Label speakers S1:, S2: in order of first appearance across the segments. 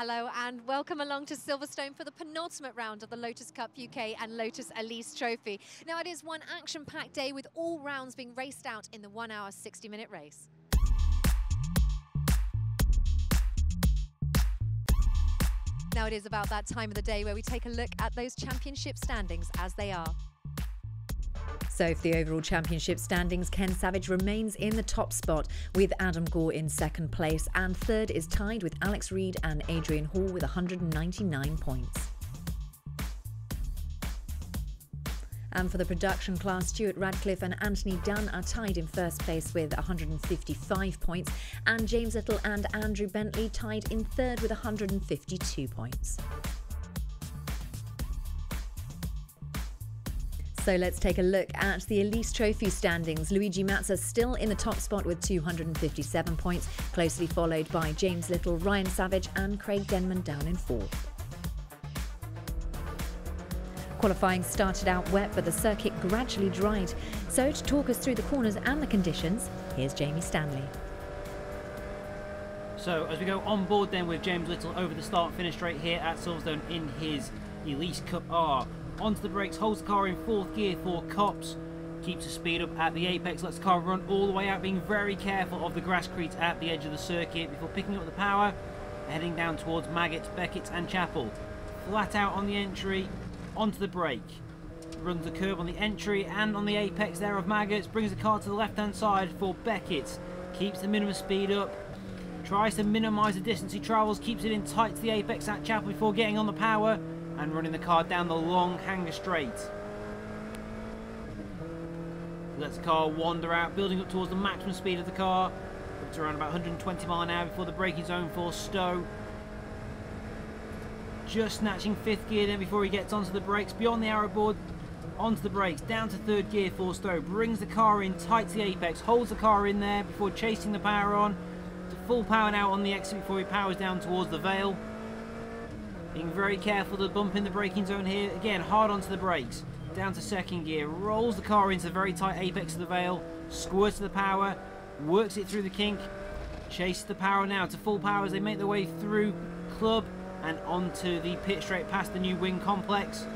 S1: Hello and welcome along to Silverstone for the penultimate round of the Lotus Cup UK and Lotus Elise Trophy. Now it is one action-packed day with all rounds being raced out in the 1 hour 60-minute race. Now it is about that time of the day where we take a look at those championship standings as they are.
S2: So for the overall championship standings, Ken Savage remains in the top spot with Adam Gore in second place, and third is tied with Alex Reid and Adrian Hall with 199 points. And for the production class, Stuart Radcliffe and Anthony Dunn are tied in first place with 155 points, and James Little and Andrew Bentley tied in third with 152 points. So let's take a look at the Elise Trophy standings. Luigi Mazza still in the top spot with 257 points, closely followed by James Little, Ryan Savage and Craig Denman down in fourth. Qualifying started out wet, but the circuit gradually dried. So to talk us through the corners and the conditions, here's Jamie Stanley.
S3: So as we go on board then with James Little over the start finish straight here at Silverstone in his Elise Cup R. Onto the brakes, holds the car in fourth gear for Cops, keeps the speed up at the apex, lets the car run all the way out, being very careful of the grasscrete at the edge of the circuit before picking up the power, heading down towards Maggots, Beckett's and Chapel. Flat out on the entry, onto the brake. Runs the curb on the entry and on the apex there of Maggots, brings the car to the left hand side for Beckett's, keeps the minimum speed up, tries to minimise the distance he travels, keeps it in tight to the apex at Chapel before getting on the power and running the car down the long hanger straight. Lets the car wander out, building up towards the maximum speed of the car, up to around about 120 miles an hour before the braking zone for Stowe. Just snatching fifth gear then before he gets onto the brakes, beyond the arrow board, onto the brakes, down to third gear for Stowe, brings the car in tight to the apex, holds the car in there before chasing the power on, to full power now on the exit before he powers down towards the Vale. Being very careful to bump in the braking zone here. Again, hard onto the brakes. Down to second gear. Rolls the car into the very tight apex of the Vale. Squirts the power. Works it through the kink. Chases the power now to full power as they make their way through Club and onto the pit straight past the new wing complex.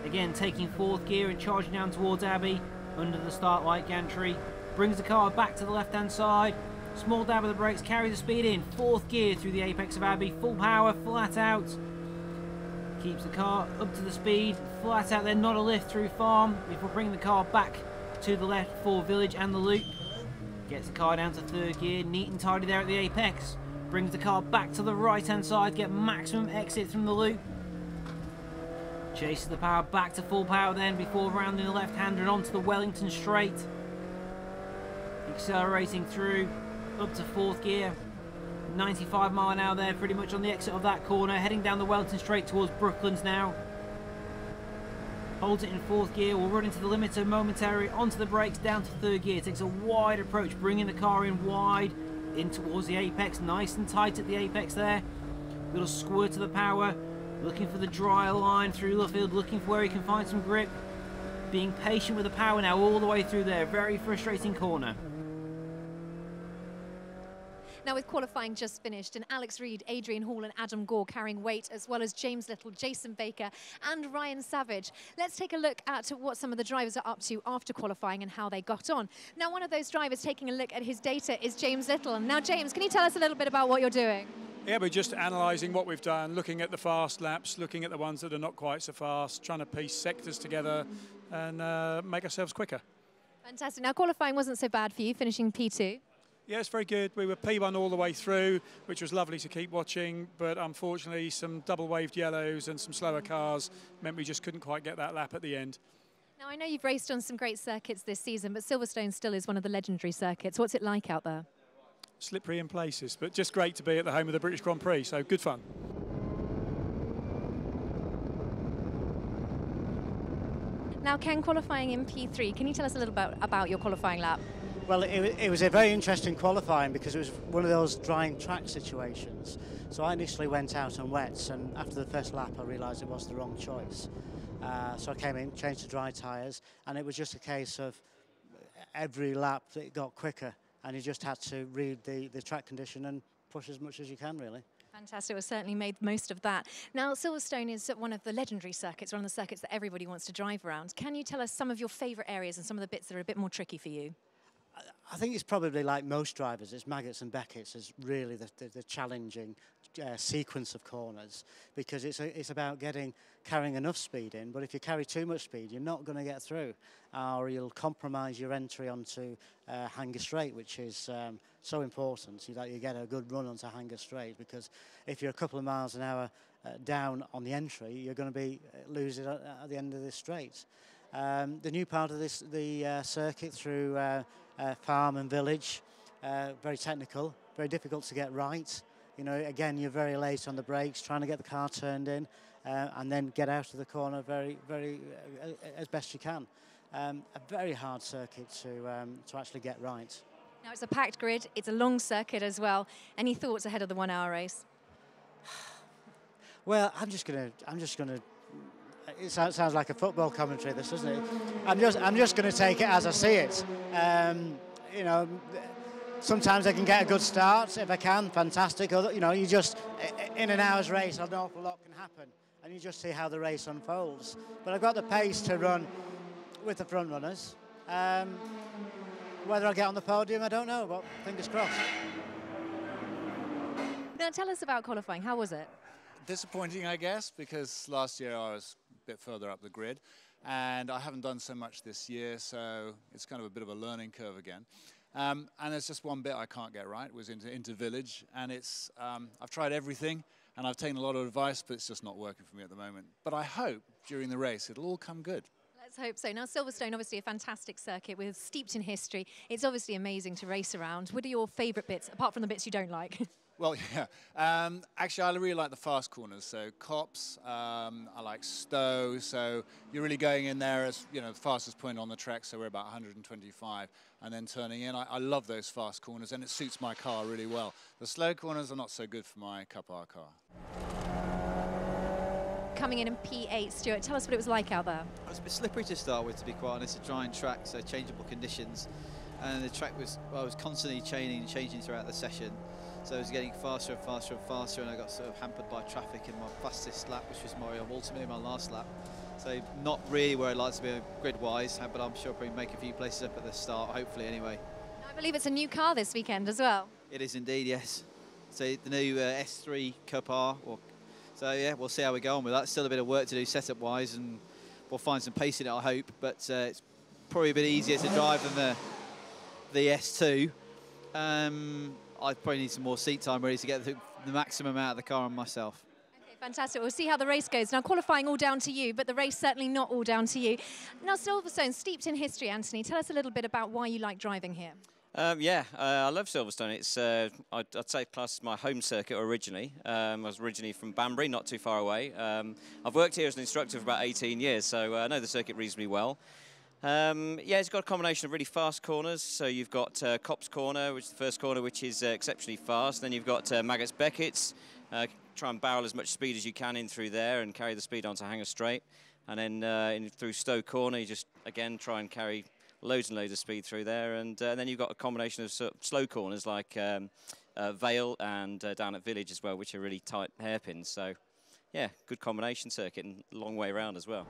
S3: Again, taking fourth gear and charging down towards Abbey under the start light gantry. Brings the car back to the left hand side. Small dab of the brakes. Carries the speed in. Fourth gear through the apex of Abbey. Full power, flat out. Keeps the car up to the speed, flat out there, not a lift through Farm before bringing the car back to the left for Village and the loop. Gets the car down to third gear, neat and tidy there at the apex. Brings the car back to the right hand side, get maximum exit from the loop. Chases the power back to full power then before rounding the left hander and onto the Wellington straight. Accelerating through up to fourth gear. 95 miles an hour there pretty much on the exit of that corner, heading down the Wellington straight towards Brooklands now. Holds it in fourth gear, will run into the limiter momentarily, onto the brakes, down to third gear, takes a wide approach, bringing the car in wide, in towards the apex, nice and tight at the apex there. Little squirt to the power, looking for the dry line through Luffield, looking for where he can find some grip. Being patient with the power now all the way through there, very frustrating corner.
S1: Now with qualifying just finished and Alex Reid, Adrian Hall and Adam Gore carrying weight, as well as James Little, Jason Baker and Ryan Savage. Let's take a look at what some of the drivers are up to after qualifying and how they got on. Now one of those drivers taking a look at his data is James Little. Now James, can you tell us a little bit about what you're doing?
S4: Yeah, we're just analysing what we've done, looking at the fast laps, looking at the ones that are not quite so fast, trying to piece sectors together and make ourselves quicker.
S1: Fantastic. Now qualifying wasn't so bad for you, finishing P2.
S4: Yeah, it's very good. We were P1 all the way through, which was lovely to keep watching, but unfortunately some double-waved yellows and some slower cars meant we just couldn't quite get that lap at the end.
S1: Now I know you've raced on some great circuits this season, but Silverstone still is one of the legendary circuits. What's it like out there?
S4: Slippery in places, but just great to be at the home of the British Grand Prix, so good fun.
S1: Now Ken, qualifying in P3, can you tell us a little bit about your qualifying lap?
S5: Well, it was a very interesting qualifying because it was one of those drying track situations. So I initially went out on wets, and after the first lap I realised it was the wrong choice. So I came in, changed to dry tyres, and it was just a case of every lap that it got quicker, and you just had to read the track condition and push as much as you can, really.
S1: Fantastic. We've certainly made most of that. Now, Silverstone is one of the legendary circuits, one of the circuits that everybody wants to drive around. Can you tell us some of your favourite areas and some of the bits that are a bit more tricky for you?
S5: I think it's probably like most drivers, it's Maggotts and Beckett's is really the challenging sequence of corners, because it's about carrying enough speed in, but if you carry too much speed, you're not going to get through, or you'll compromise your entry onto Hanger Straight, which is so important, so that you get a good run onto Hanger Straight, because if you're a couple of miles an hour down on the entry, you're going to be losing at the end of this straight. The new part of the circuit through farm and village, very technical, very difficult to get right. You know, again, you're very late on the brakes, trying to get the car turned in, and then get out of the corner very as best you can. A very hard circuit to actually get right.
S1: Now it's a packed grid, it's a long circuit as well. Any thoughts ahead of the 1 hour race?
S5: Well, I'm just gonna. It sounds like a football commentary, this, doesn't it? I'm just going to take it as I see it. You know, sometimes I can get a good start if I can, fantastic. You know, you just in an hour's race, an awful lot can happen, and you just see how the race unfolds. But I've got the pace to run with the front runners. Whether I'll get on the podium, I don't know, but fingers crossed.
S1: Now, tell us about qualifying. How was it?
S6: Disappointing, I guess, because last year I was a bit further up the grid, and I haven't done so much this year, so it's kind of a bit of a learning curve again. And there's just one bit I can't get right. It was into village, and it's I've tried everything, and I've taken a lot of advice, but it's just not working for me at the moment. But I hope during the race it'll all come good.
S1: Let's hope so. Now, Silverstone, obviously a fantastic circuit with steeped in history. It's obviously amazing to race around. What are your favourite bits, apart from the bits you don't like?
S6: Well, yeah. Actually, I really like the fast corners. So Copse, I like Stowe. So you're really going in there as, you know, the fastest point on the track. So we're about 125, and then turning in. I love those fast corners, and it suits my car really well. The slow corners are not so good for my Cup R car.
S1: Coming in P8, Stuart, tell us what it was like out there.
S7: It was a bit slippery to start with, to be quite honest. A drying track, so changeable conditions, and the track was constantly changing throughout the session. So it was getting faster and faster and faster, and I got sort of hampered by traffic in my fastest lap, which was ultimately my last lap. So not really where I'd like to be grid-wise, but I'm sure I'll probably make a few places up at the start, hopefully anyway.
S1: I believe it's a new car this weekend as well.
S7: It is indeed, yes. So the new S3 Cup R. So yeah, we'll see how we go on with that. Still a bit of work to do setup-wise, and we'll find some pace in it, I hope. But it's probably a bit easier to drive than the S2. I probably need some more seat time really to get the maximum out of the car on myself.
S1: Okay, fantastic. We'll see how the race goes. Now, qualifying all down to you, but the race certainly not all down to you. Now, Silverstone, steeped in history, Anthony. Tell us a little bit about why you like driving here.
S8: I love Silverstone. It's, I'd say, class my home circuit originally. I was originally from Banbury, not too far away. I've worked here as an instructor for about 18 years, so I know the circuit reasonably well. It's got a combination of really fast corners. So you've got Copse Corner, which is the first corner, which is exceptionally fast. Then you've got Maggotts Beckett's. Try and barrel as much speed as you can in through there and carry the speed onto Hanger Straight. And then through Stowe Corner, you just, again, try and carry loads and loads of speed through there. And then you've got a combination of, sort of slow corners like Vale and down at Village as well, which are really tight hairpins. So, yeah, good combination circuit and long way around as well.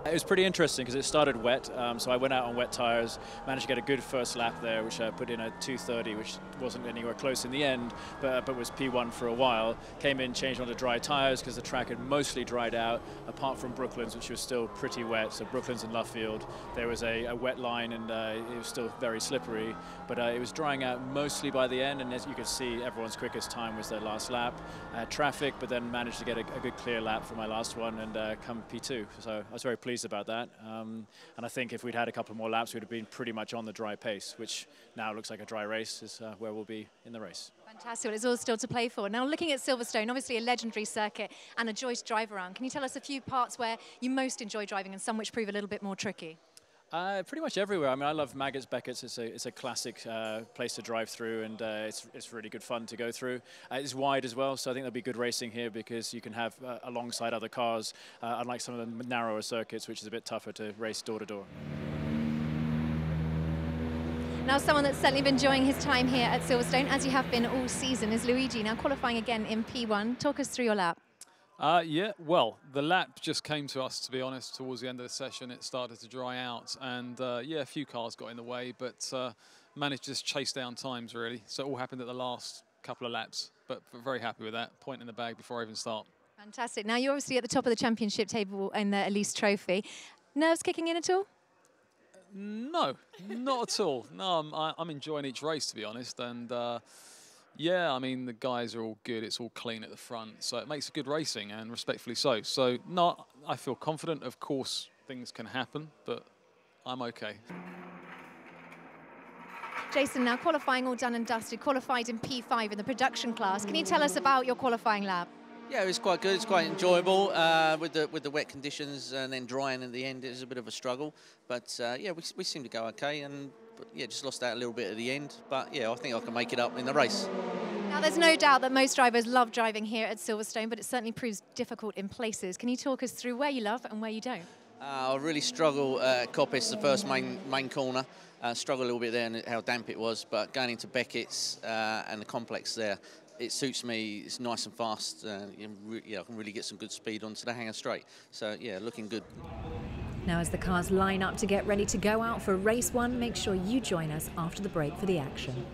S9: It was pretty interesting because it started wet, so I went out on wet tyres, managed to get a good first lap there, which I put in at 2:30, which wasn't anywhere close in the end, but was P1 for a while. Came in, changed onto dry tyres because the track had mostly dried out, apart from Brooklands, which was still pretty wet. So Brooklands and Luffield, there was a wet line, and it was still very slippery, but it was drying out mostly by the end, and as you could see, everyone's quickest time was their last lap. Traffic, but then managed to get a good clear lap for my last one and come P2. So I was very pleased about that, and I think if we'd had a couple more laps, we'd have been pretty much on the dry pace, which now looks like a dry race is where we'll be in the race.
S1: Fantastic. It's all still to play for. Now, looking at Silverstone, obviously a legendary circuit and a joy to drive around. Can you tell us a few parts where you most enjoy driving and some which prove a little bit more tricky?
S9: Pretty much everywhere. I mean, I love Maggotts Beckett's. It's a classic place to drive through, and it's really good fun to go through. It's wide as well, so I think there'll be good racing here because you can have alongside other cars, unlike some of the narrower circuits, which is a bit tougher to race door to door.
S1: Now, someone that's certainly been enjoying his time here at Silverstone, as you have been all season, is Luigi, now qualifying again in P1. Talk us through your lap.
S10: Yeah, well, the lap just came to us, to be honest, towards the end of the session. It started to dry out, and yeah, a few cars got in the way, but managed to just chase down times, really. So it all happened at the last couple of laps, but very happy with that. Point in the bag before I even start.
S1: Fantastic. Now, you're obviously at the top of the championship table in the Elise Trophy. Nerves kicking in at all?
S10: No, not at all. No, I'm enjoying each race, to be honest, and yeah, I mean, the guys are all good. It's all clean at the front, so it makes it good racing, and respectfully so. So, no, I feel confident. Of course, things can happen, but I'm okay.
S1: Jason, now qualifying all done and dusted, qualified in P5 in the production class. Can you tell us about your qualifying lap?
S11: Yeah, it was quite good. It's quite enjoyable with the wet conditions and then drying at the end. It was a bit of a struggle, but yeah, we seemed to go okay, and yeah, just lost out a little bit at the end. But yeah, I think I can make it up in the race.
S1: Now, there's no doubt that most drivers love driving here at Silverstone, but it certainly proves difficult in places. Can you talk us through where you love and where you don't?
S11: I really struggle at Coppice, the first main corner. Struggle a little bit there and how damp it was, but going into Beckett's and the complex there, it suits me. It's nice and fast. Yeah, I can really get some good speed onto the hanger straight. So yeah, looking good.
S2: Now, as the cars line up to get ready to go out for race one, make sure you join us after the break for the action.